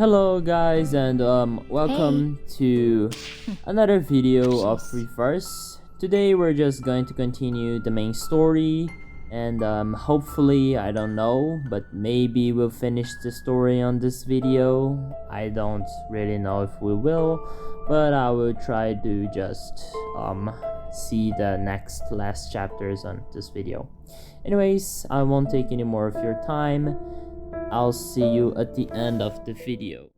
Hello guys and welcome to another video of Reverse. Today we're just going to continue the main story and hopefully, I don't know, but maybe we'll finish the story on this video. I don't really know if we will, but I will try to just see the last chapters on this video. Anyways, I won't take any more of your time. I'll see you at the end of the video.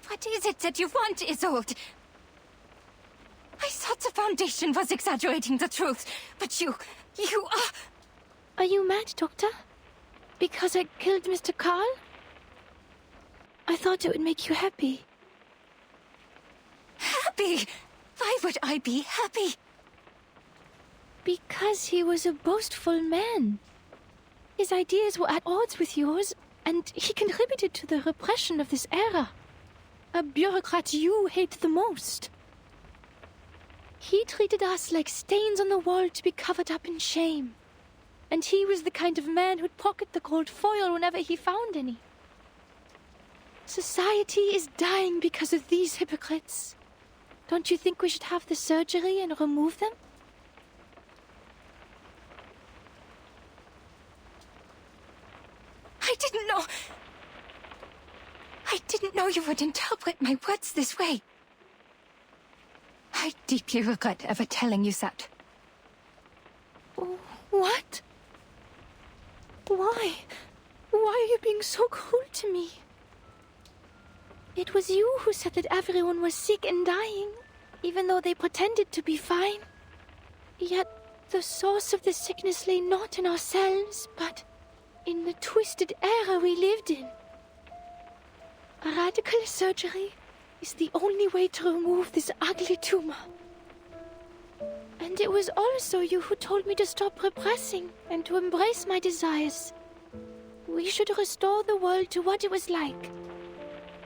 What is it that you want, Isolde? I thought the Foundation was exaggerating the truth, but you are... Are you mad, Doctor? Because I killed Mr. Carl? I thought it would make you happy. Happy? Why would I be happy? Because he was a boastful man. His ideas were at odds with yours, and he contributed to the repression of this era. A bureaucrat you hate the most. He treated us like stains on the wall to be covered up in shame. And he was the kind of man who'd pocket the gold foil whenever he found any. Society is dying because of these hypocrites. Don't you think we should have the surgery and remove them? I didn't know you would interpret my words this way. I deeply regret ever telling you that. What? Why? Why are you being so cruel to me? It was you who said that everyone was sick and dying, even though they pretended to be fine. Yet the source of the sickness lay not in ourselves, but in the twisted era we lived in. A radical surgery is the only way to remove this ugly tumor. And it was also you who told me to stop repressing and to embrace my desires. We should restore the world to what it was like.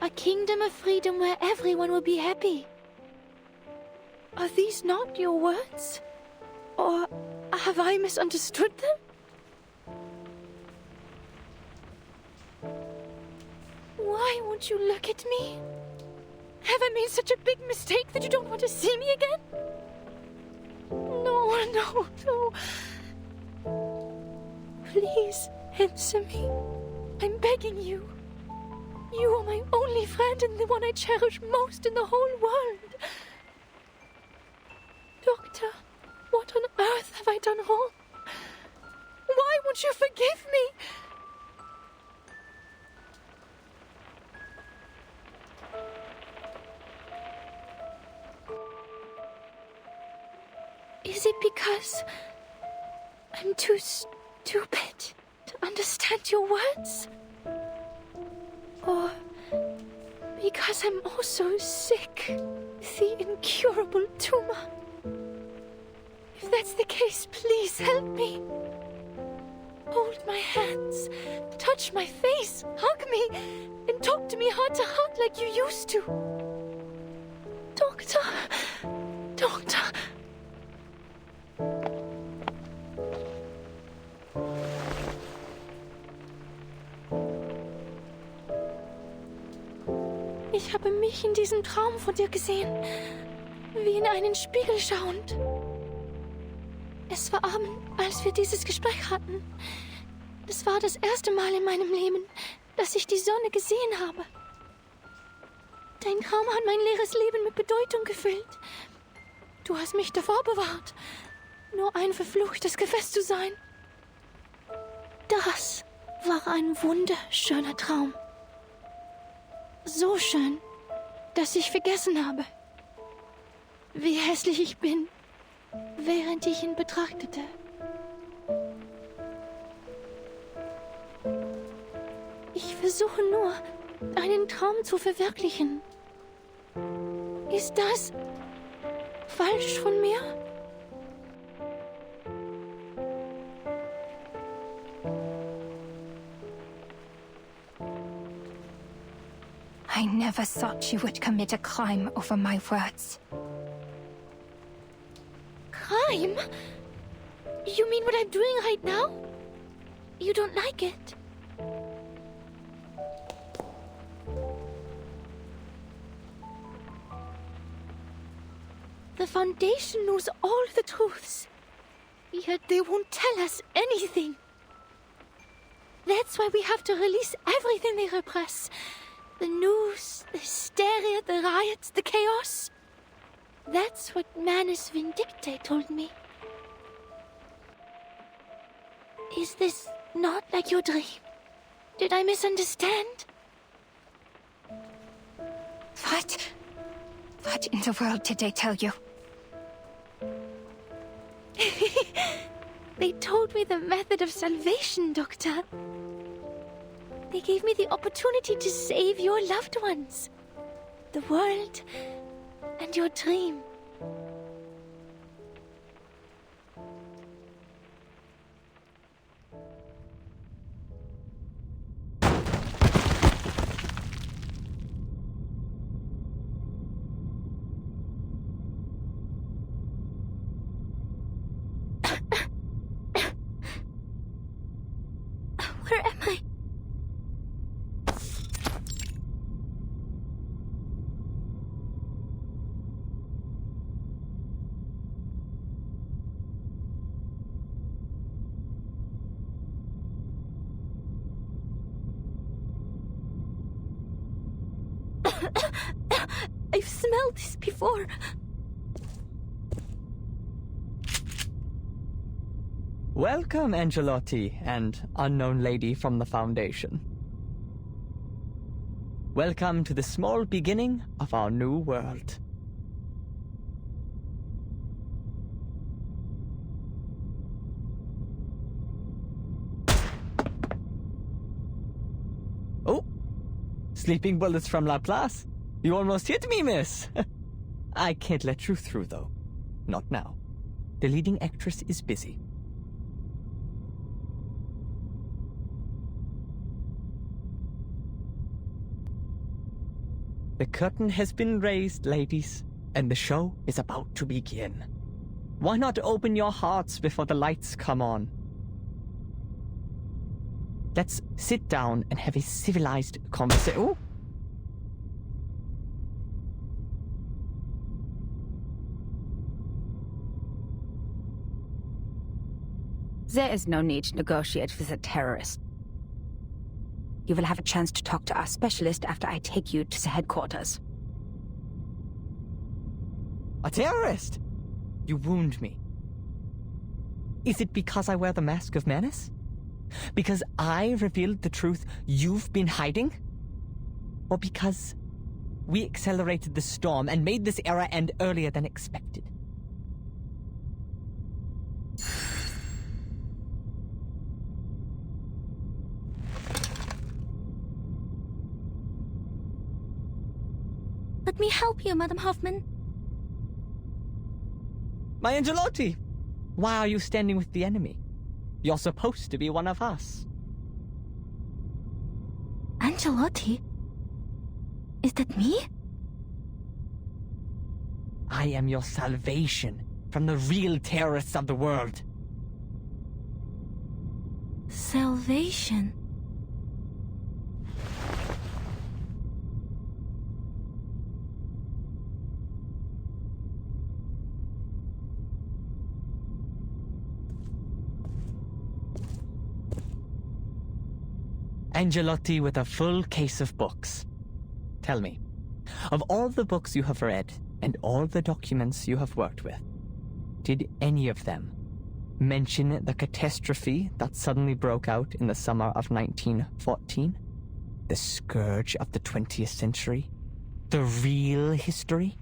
A kingdom of freedom where everyone will be happy. Are these not your words? Or have I misunderstood them? Why won't you look at me? Have I made such a big mistake that you don't want to see me again? No. Please, answer me. I'm begging you. You are my only friend and the one I cherish most in the whole world. Doctor, what on earth have I done wrong? Why won't you forgive me? Is it because I'm too stupid to understand your words? Or because I'm also sick, the incurable tumor? If that's the case, please help me. Hold my hands, touch my face, hug me, and talk to me heart to heart like you used to. Doctor. Ich habe mich in diesem Traum von dir gesehen, wie in einen Spiegel schauend. Es war Abend, als wir dieses Gespräch hatten. Es war das erste Mal in meinem Leben, dass ich die Sonne gesehen habe. Dein Traum hat mein leeres Leben mit Bedeutung gefüllt. Du hast mich davor bewahrt, nur ein verfluchtes Gefäß zu sein. Das war ein wunderschöner Traum. So schön, dass ich vergessen habe, wie hässlich ich bin, während ich ihn betrachtete. Ich versuche nur, einen Traum zu verwirklichen. Ist das falsch von mir? I never thought you would commit a crime over my words. Crime? You mean what I'm doing right now? You don't like it? The Foundation knows all the truths, yet they won't tell us anything. That's why we have to release everything they repress. The news, the hysteria, the riots, the chaos. That's what Manus Vindicte told me. Is this not like your dream? Did I misunderstand? What in the world did they tell you? They told me the method of salvation, Doctor. They gave me the opportunity to save your loved ones, the world, and your dream. Where am I? I've smelled this before. Welcome, Angelotti, and unknown lady from the Foundation. Welcome to the small beginning of our new world. Oh! Sleeping bullets from Laplace. You almost hit me, miss! I can't let you through, though. Not now. The leading actress is busy. The curtain has been raised, ladies, and the show is about to begin. Why not open your hearts before the lights come on? Let's sit down and have a civilized conversation. Oh! There is no need to negotiate with a terrorist. You will have a chance to talk to our specialist after I take you to the headquarters. A terrorist? You wound me. Is it because I wear the mask of Manus? Because I revealed the truth you've been hiding? Or because we accelerated the storm and made this era end earlier than expected? Let me help you, Madam Hoffman. My Angelotti! Why are you standing with the enemy? You're supposed to be one of us. Angelotti? Is that me? I am your salvation from the real terrorists of the world. Salvation? Angelotti with a full case of books. Tell me, of all the books you have read and all the documents you have worked with, did any of them mention the catastrophe that suddenly broke out in the summer of 1914? The scourge of the 20th century? The real history?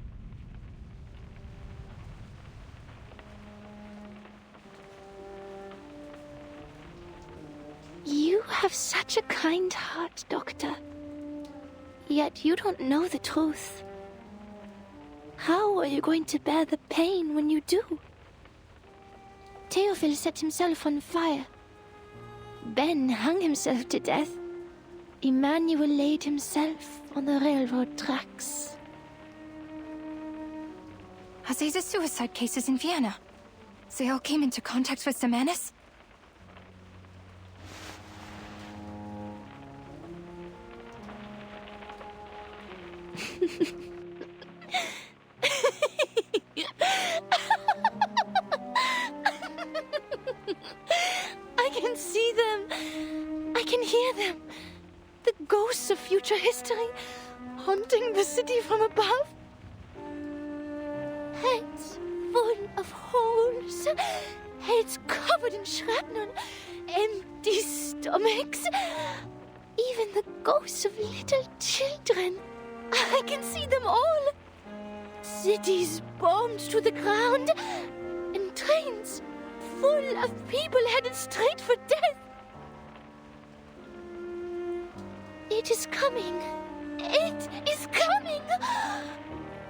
You have such a kind heart, Doctor. Yet you don't know the truth. How are you going to bear the pain when you do? Theophil set himself on fire. Ben hung himself to death. Emmanuel laid himself on the railroad tracks. Aziza's suicide cases in Vienna. They all came into contact with the menace? I can see them. I can hear them. The ghosts of future history haunting the city from above. Heads full of holes. Heads covered in shrapnel. Empty stomachs. Even the ghosts of little children. I can see them all. Cities bombed to the ground. And trains full of people headed straight for death. It is coming. It is coming.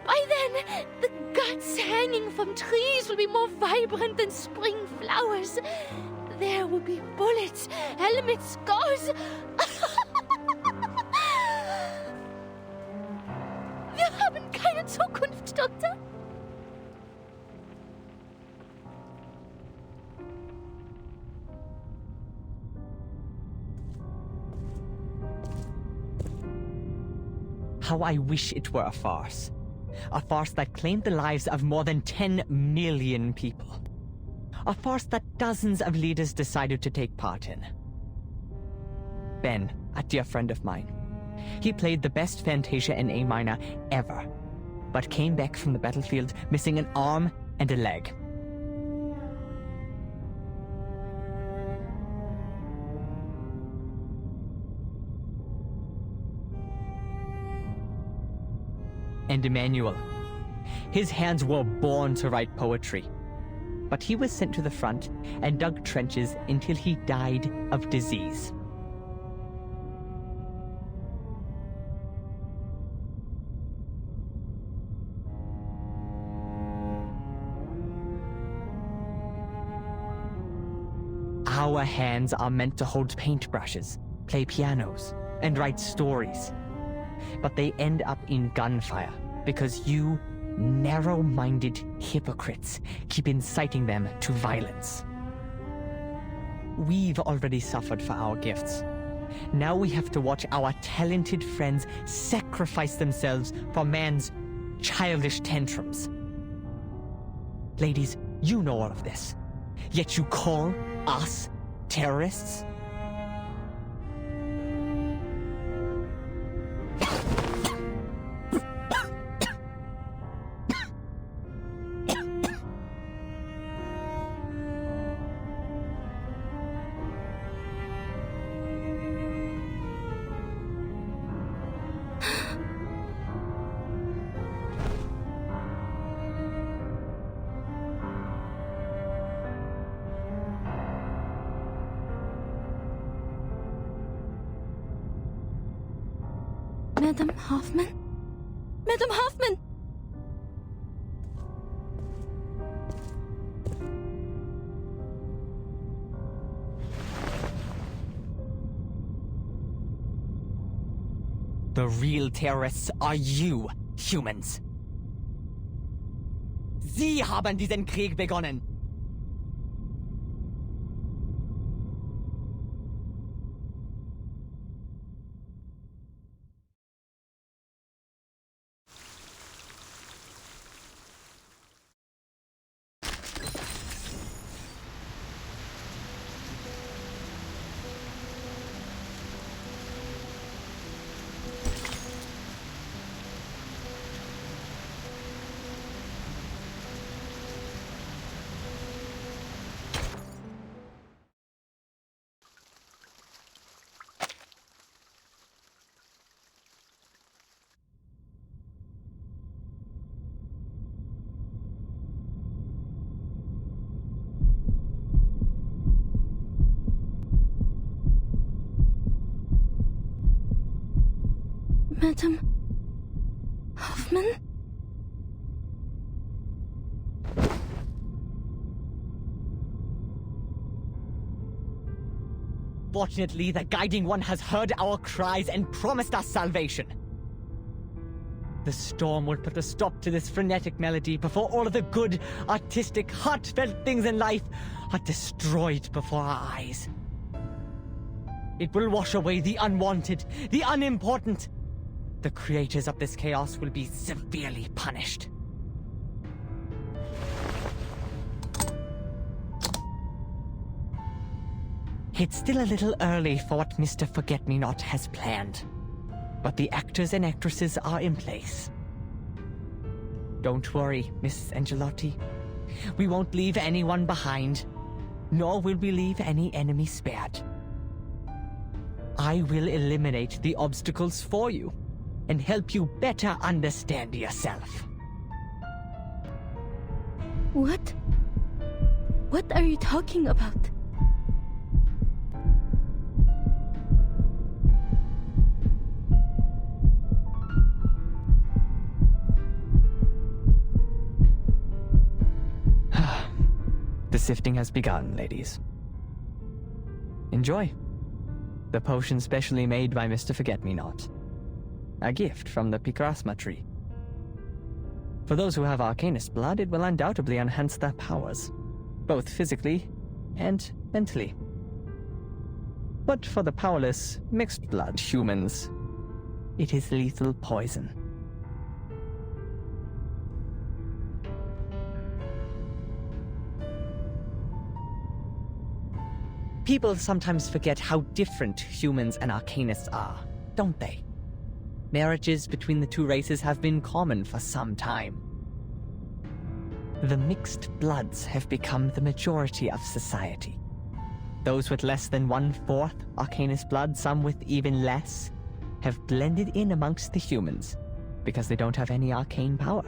By then, the guts hanging from trees will be more vibrant than spring flowers. There will be bullets, helmets, scars. Wir haben keine Zukunft, Doktor. How I wish it were a farce. A farce that claimed the lives of more than 10 million people. A farce that dozens of leaders decided to take part in. Ben, a dear friend of mine. He played the best Fantasia in A minor ever, but came back from the battlefield missing an arm and a leg. And Emmanuel. His hands were born to write poetry. But he was sent to the front and dug trenches until he died of disease. Our hands are meant to hold paintbrushes, play pianos, and write stories. But they end up in gunfire because you narrow-minded hypocrites keep inciting them to violence. We've already suffered for our gifts. Now we have to watch our talented friends sacrifice themselves for man's childish tantrums. Ladies, you know all of this. Yet you call us terrorists? Madam Hoffman? Madam Hoffman! The real terrorists are you, humans. Sie haben diesen Krieg begonnen. Madam Hoffman? Fortunately, the Guiding One has heard our cries and promised us salvation. The storm will put a stop to this frenetic melody before all of the good, artistic, heartfelt things in life are destroyed before our eyes. It will wash away the unwanted, the unimportant. The creators of this chaos will be severely punished. It's still a little early for what Mr. Forget-Me-Not has planned, but the actors and actresses are in place. Don't worry, Miss Angelotti. We won't leave anyone behind, nor will we leave any enemy spared. I will eliminate the obstacles for you and help you better understand yourself. What? What are you talking about? The sifting has begun, ladies. Enjoy. The potion specially made by Mr. Forget-Me-Not. A gift from the Picrasma tree. For those who have Arcanist blood, it will undoubtedly enhance their powers, both physically and mentally. But for the powerless, mixed blood humans, it is lethal poison. People sometimes forget how different humans and Arcanists are, don't they? Marriages between the two races have been common for some time. The mixed bloods have become the majority of society. Those with less than 1/4 Arcanist blood, some with even less, have blended in amongst the humans because they don't have any arcane power.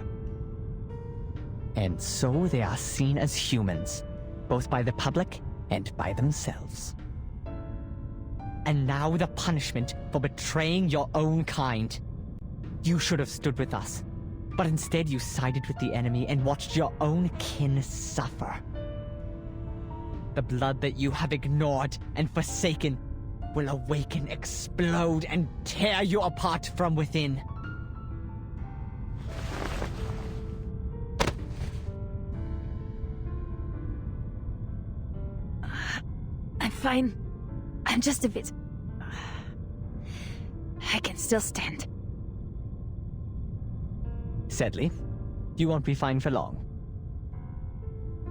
And so they are seen as humans, both by the public and by themselves. And now the punishment for betraying your own kind. You should have stood with us, but instead you sided with the enemy and watched your own kin suffer. The blood that you have ignored and forsaken will awaken, explode, and tear you apart from within. I'm fine. I'm just a bit... I can still stand. Sadly, you won't be fine for long.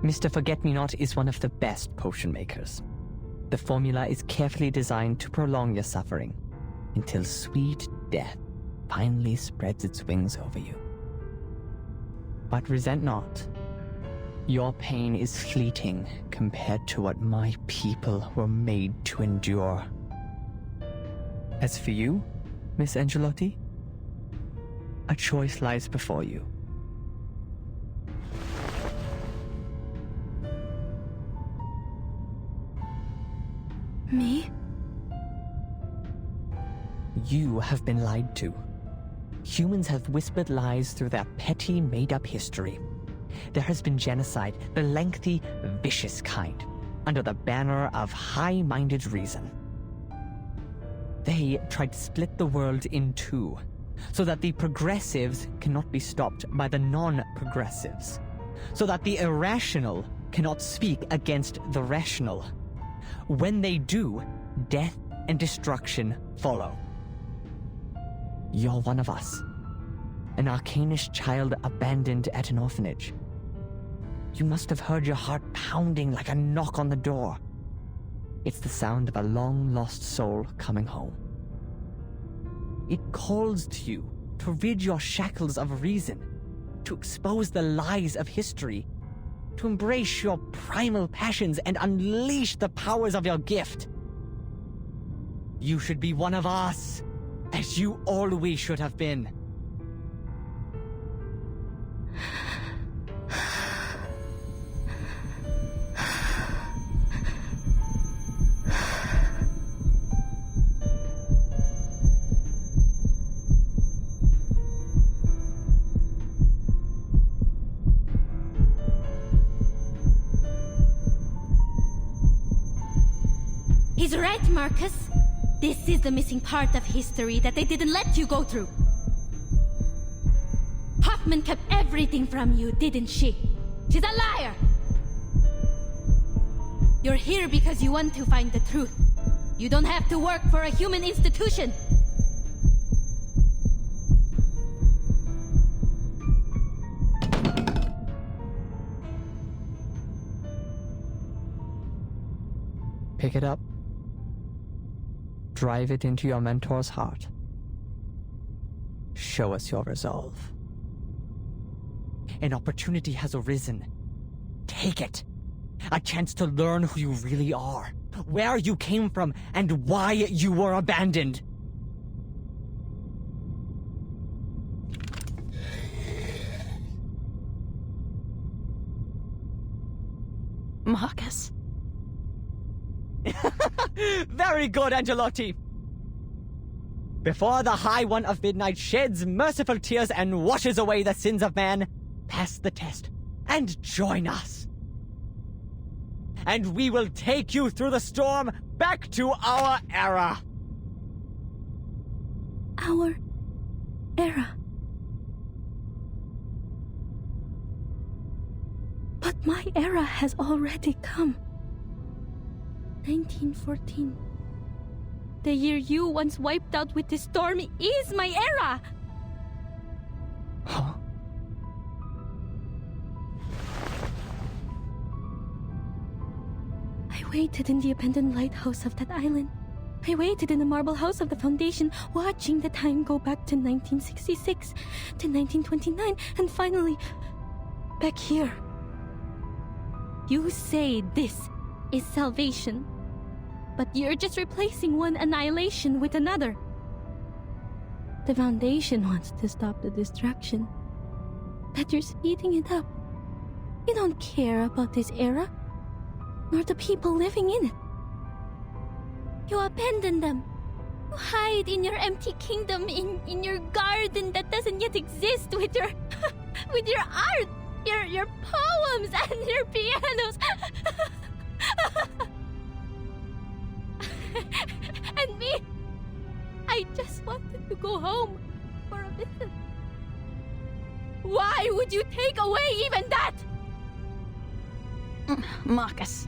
Mr. Forget-Me-Not is one of the best potion makers. The formula is carefully designed to prolong your suffering until sweet death finally spreads its wings over you. But resent not. Your pain is fleeting compared to what my people were made to endure. As for you, Miss Angelotti, a choice lies before you. Me? You have been lied to. Humans have whispered lies through their petty, made-up history. There has been genocide, the lengthy, vicious kind, under the banner of high-minded reason. They tried to split the world in two, so that the progressives cannot be stopped by the non-progressives, so that the irrational cannot speak against the rational. When they do, death and destruction follow. You're one of us, an Arcanist child abandoned at an orphanage. You must have heard your heart pounding like a knock on the door. It's the sound of a long-lost soul coming home. It calls to you to rid your shackles of reason, to expose the lies of history, to embrace your primal passions and unleash the powers of your gift. You should be one of us, as you always should have been. right, Marcus. This is the missing part of history that they didn't let you go through. Hoffman kept everything from you, didn't she? She's a liar! You're here because you want to find the truth. You don't have to work for a human institution. Pick it up. Drive it into your mentor's heart. Show us your resolve. An opportunity has arisen. Take it. A chance to learn who you really are, where you came from, and why you were abandoned. Marcus? Very good, Angelotti! Before the High One of Midnight sheds merciful tears and washes away the sins of man, pass the test and join us. And we will take you through the storm back to our era. Our era. But my era has already come. 1914. The year you once wiped out with the storm is my era! Huh? I waited in the abandoned lighthouse of that island. I waited in the marble house of the Foundation, watching the time go back to 1966, to 1929, and finally, back here. You say this is salvation, but you're just replacing one annihilation with another. The Foundation wants to stop the destruction, but you're speeding it up. You don't care about this era, nor the people living in it. You abandon them. You hide in your empty kingdom, in your garden that doesn't yet exist, with your with your art, your poems and your pianos. And me, I just wanted to go home for a visit. Why would you take away even that? Marcus,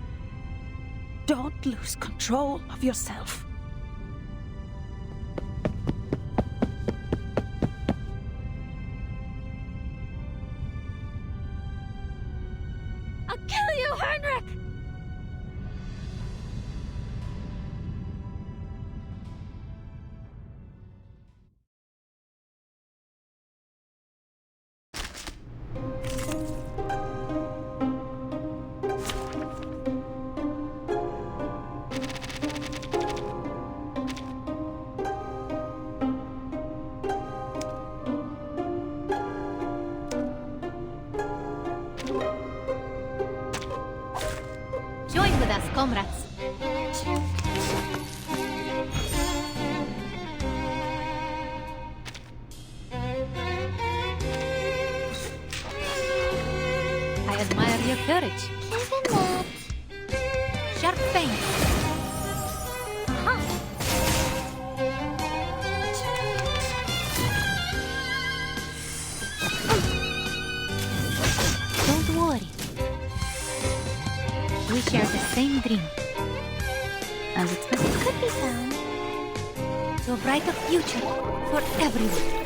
don't lose control of yourself. I'll kill you, Heinrich! Join with us, comrades. I admire your courage. Isn't that? Sharp feint. Don't worry. We share the same dream. And it's what could be found. To bright a future for everyone.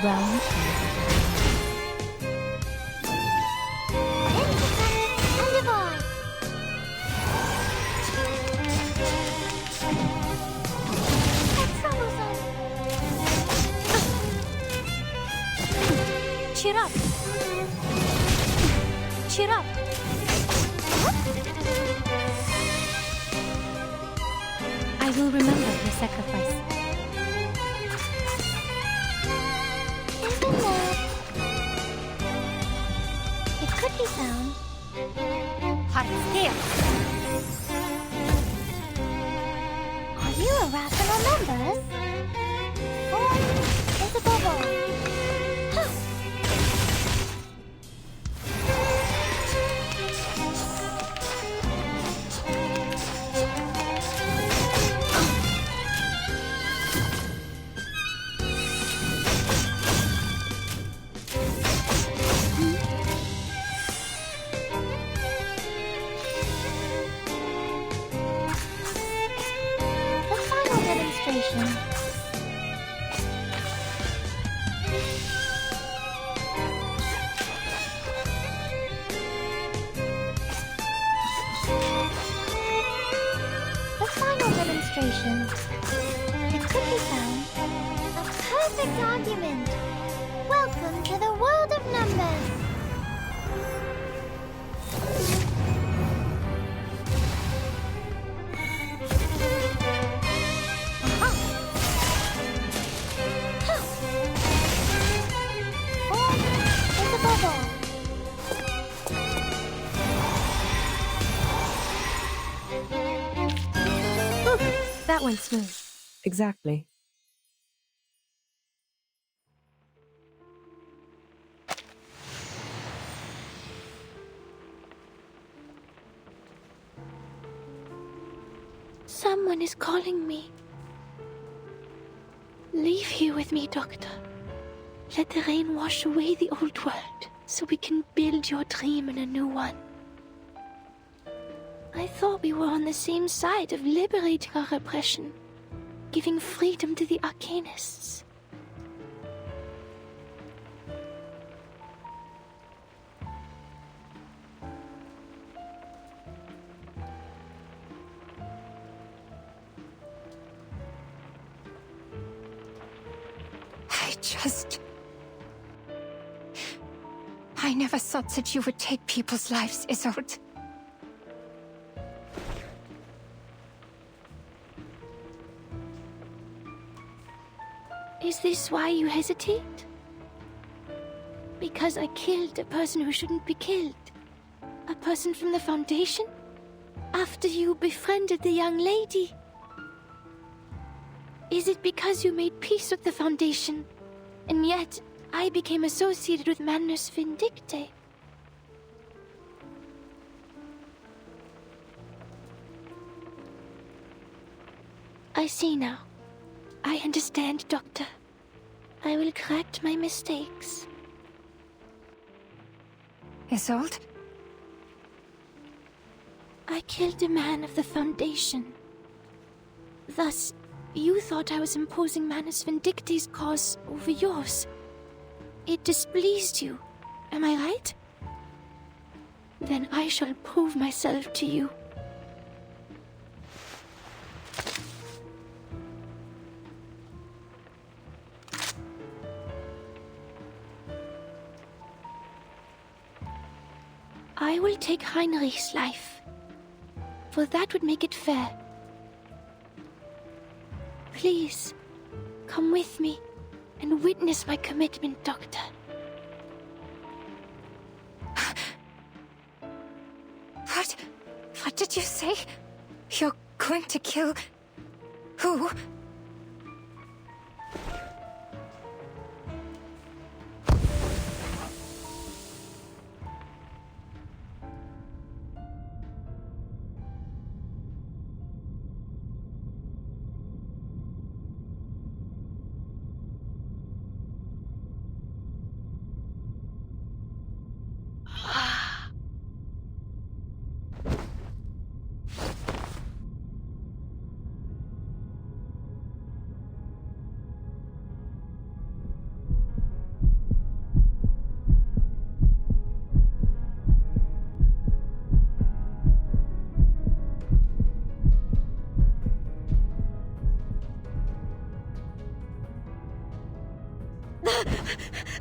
Round Cheer up. Cheer up. I will remember your sacrifice. Isn't it? It could be found. Hot steel. Are you a rational member? Or is a bubble? demonstration. The final demonstration. It could be found. A perfect argument. Welcome to the world of numbers. That went smooth. Exactly. Someone is calling me. Leave here with me, Doctor. Let the rain wash away the old world, so we can build your dream in a new one. I thought we were on the same side of liberating our repression, giving freedom to the Arcanists. I never thought that you would take people's lives, Isolde. Is this why you hesitate? Because I killed a person who shouldn't be killed? A person from the Foundation? After you befriended the young lady? Is it because you made peace with the Foundation, and yet I became associated with Manus Vindicte? I see now. I understand, Doctor. I will correct my mistakes. Isolde? I killed a man of the Foundation. Thus, you thought I was imposing Manus Vindicte's cause over yours. It displeased you, am I right? Then I shall prove myself to you. I will take Heinrich's life, for that would make it fair. Please, come with me and witness my commitment, Doctor. What did you say? You're going to kill... who?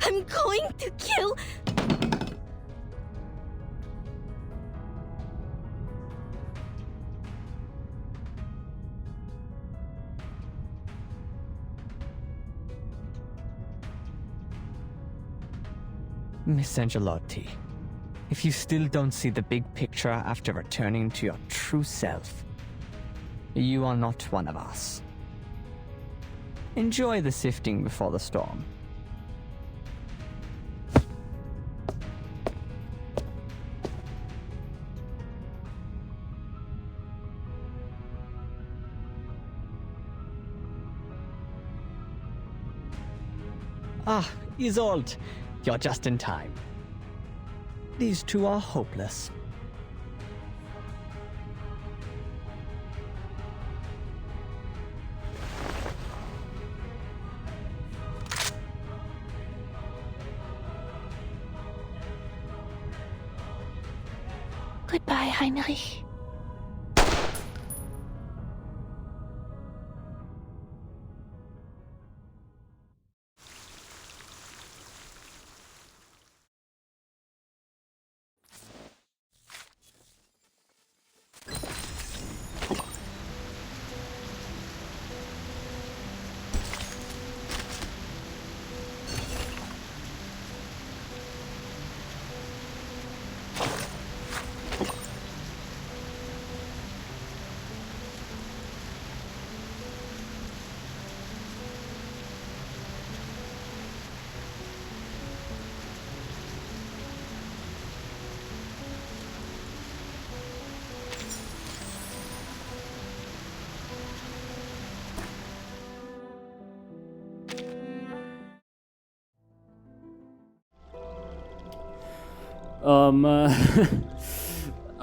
I'm going to kill... Miss Angelotti, if you still don't see the big picture after returning to your true self, you are not one of us. Enjoy the sifting before the storm. Ah, Isolde, you're just in time. These two are hopeless. Goodbye, Heinrich.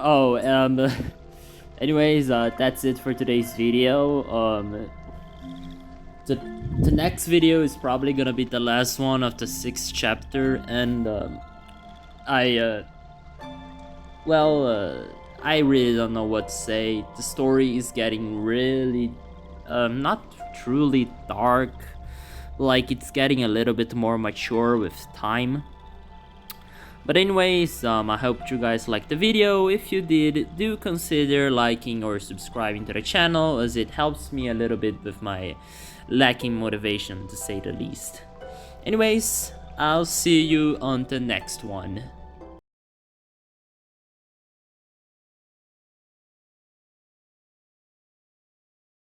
Oh, anyways, that's it for today's video. The next video is probably gonna be the last one of the 6th chapter, and I really don't know what to say. The story is getting really, not truly dark, like it's getting a little bit more mature with time. But anyways, I hope you guys liked the video. If you did, do consider liking or subscribing to the channel, as it helps me a little bit with my lacking motivation, to say the least. Anyways, I'll see you on the next one.